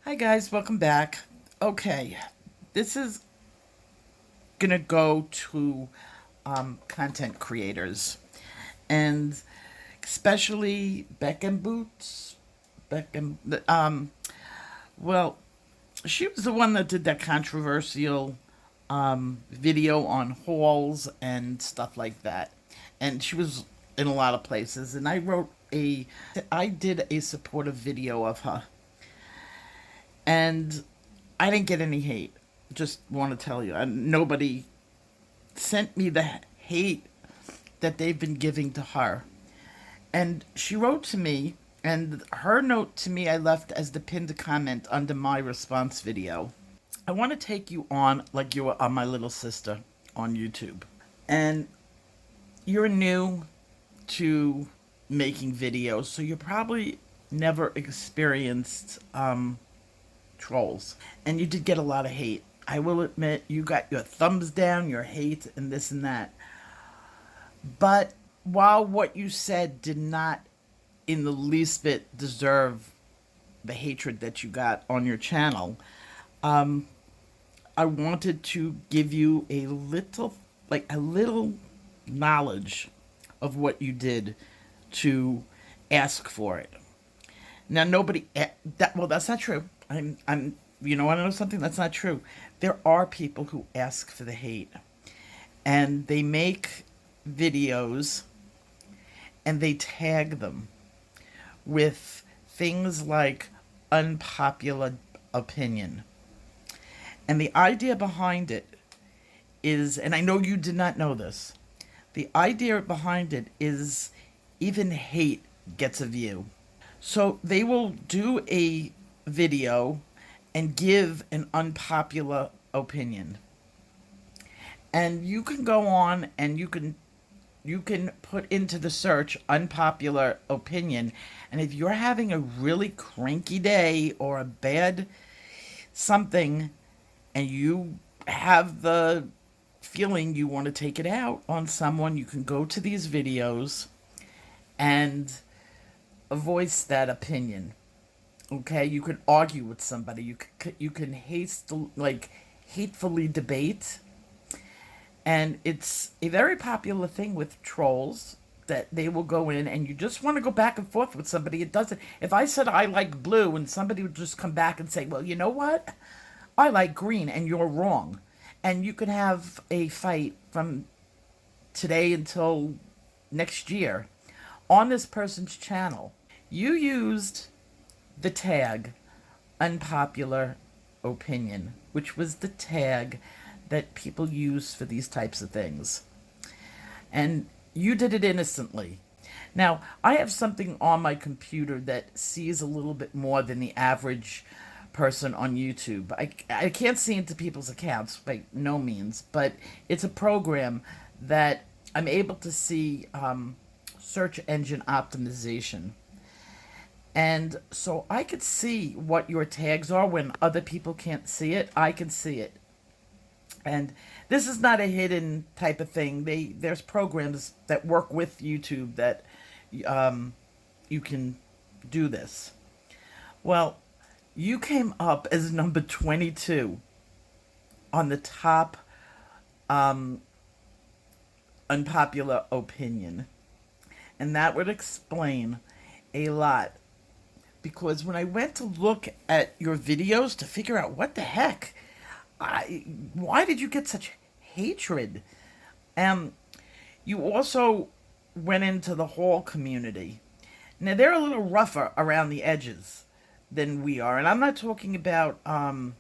Hi guys, welcome back. Okay, this is gonna go to content creators and especially Beck and Boots. Beck and well, she was the one that did that controversial video on hauls and stuff like that, and she was in a lot of places. And I did a supportive video of her, and I didn't get any hate. Just want to tell you, nobody sent me the hate that they've been giving to her. And she wrote to me, and her note to me I left as the pinned comment under my response video. I want to take you on like you were on my little sister on YouTube. And you're new to making videos, so you probably never experienced trolls. And you did get a lot of hate. I will admit, you got your thumbs down, your hate, and this and that. But while what you said did not in the least bit deserve the hatred that you got on your channel, I wanted to give you a little knowledge of what you did to ask for it. Now, that's not true. You know, want to know something? That's not true. There are people who ask for the hate, and they make videos and they tag them with things like unpopular opinion. And the idea behind it is, and I know you did not know this, the idea behind it is even hate gets a view. So they will do a video and give an unpopular opinion. And you can go on and you can put into the search unpopular opinion, and if you're having a really cranky day or a bad something and you have the feeling you want to take it out on someone, you can go to these videos and voice that opinion. Okay, you can argue with somebody. You can hatefully debate, and it's a very popular thing with trolls that they will go in and you just want to go back and forth with somebody. It doesn't. If I said I like blue and somebody would just come back and say, "Well, you know what? I like green," and you're wrong, and you can have a fight from today until next year on this person's channel. You used the tag unpopular opinion, which was the tag that people use for these types of things. And you did it innocently. Now, I have something on my computer that sees a little bit more than the average person on YouTube. I can't see into people's accounts by no means, but it's a program that I'm able to see search engine optimization. And so I could see what your tags are when other people can't see it. I can see it. And this is not a hidden type of thing. There's programs that work with YouTube that you can do this. Well, you came up as number 22 on the top unpopular opinion. And that would explain a lot. Because when I went to look at your videos to figure out what the heck, why did you get such hatred? You also went into the haul community. Now, they're a little rougher around the edges than we are. And I'm not talking about well,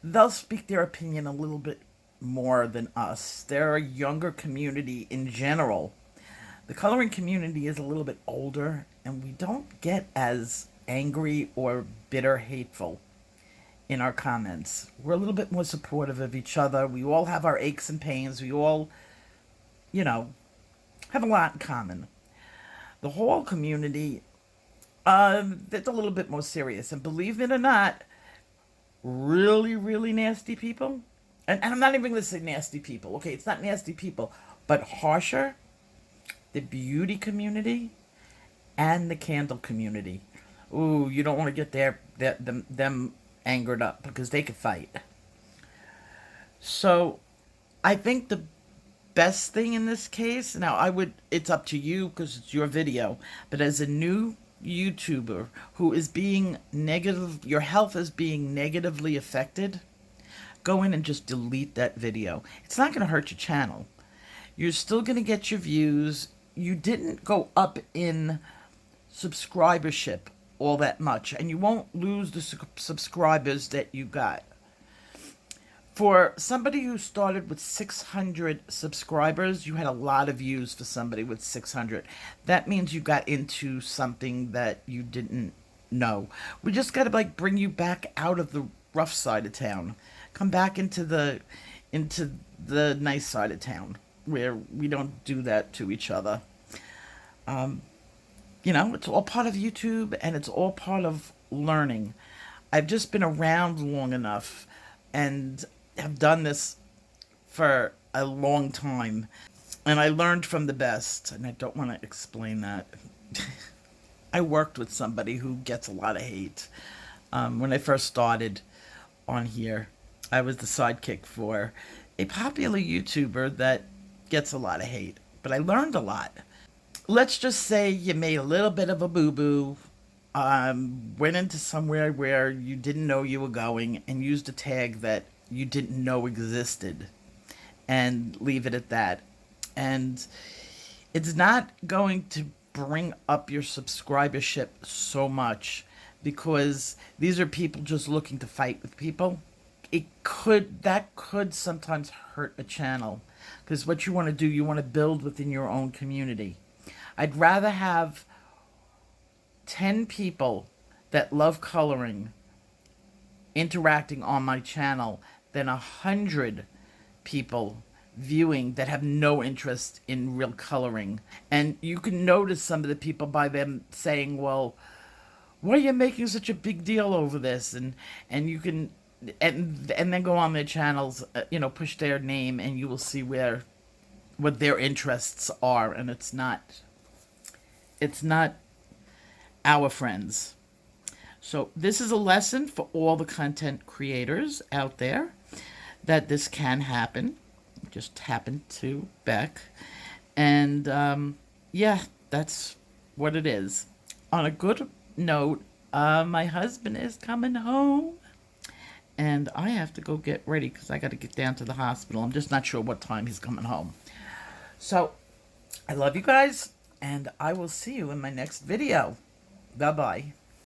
they'll speak their opinion a little bit more than us. They're a younger community in general. The coloring community is a little bit older, and we don't get as angry or bitter hateful in our comments. We're a little bit more supportive of each other. We all have our aches and pains. We all, have a lot in common. The whole community, that's a little bit more serious. And believe it or not, really, really nasty people, and I'm not even going to say nasty people. Okay, it's not nasty people, but harsher. The beauty community and the candle community. Ooh, you don't want to get them angered up because they could fight. So I think the best thing in this case, now it's up to you because it's your video, but as a new YouTuber who is being negative, your health is being negatively affected, go in and just delete that video. It's not going to hurt your channel. You're still going to get your views. You didn't go up in subscribership all that much, and you won't lose the subscribers that you got. For somebody who started with 600 subscribers, you had a lot of views for somebody with 600. That means you got into something that you didn't know. We just got to like bring you back out of the rough side of town. Come back into the nice side of town where we don't do that to each other. You know, it's all part of YouTube and it's all part of learning. I've just been around long enough and have done this for a long time, and I learned from the best, and I don't want to explain that. I worked with somebody who gets a lot of hate. When I first started on here, I was the sidekick for a popular YouTuber that gets a lot of hate, but I learned a lot. Let's just say you made a little bit of a boo-boo, went into somewhere where you didn't know you were going and used a tag that you didn't know existed, and leave it at that. And it's not going to bring up your subscribership so much because these are people just looking to fight with people. That could sometimes hurt a channel because what you want to do, you want to build within your own community. I'd rather have 10 people that love coloring interacting on my channel than 100 people viewing that have no interest in real coloring. And you can notice some of the people by them saying, well, why are you making such a big deal over this? And you can and then go on their channels, push their name, and you will see what their interests are, and it's not our friends. So this is a lesson for all the content creators out there that this can happen. It just happened to Beck. And yeah, that's what it is. On a good note, my husband is coming home. And I have to go get ready because I got to get down to the hospital. I'm just not sure what time he's coming home. So I love you guys. And I will see you in my next video. Bye-bye.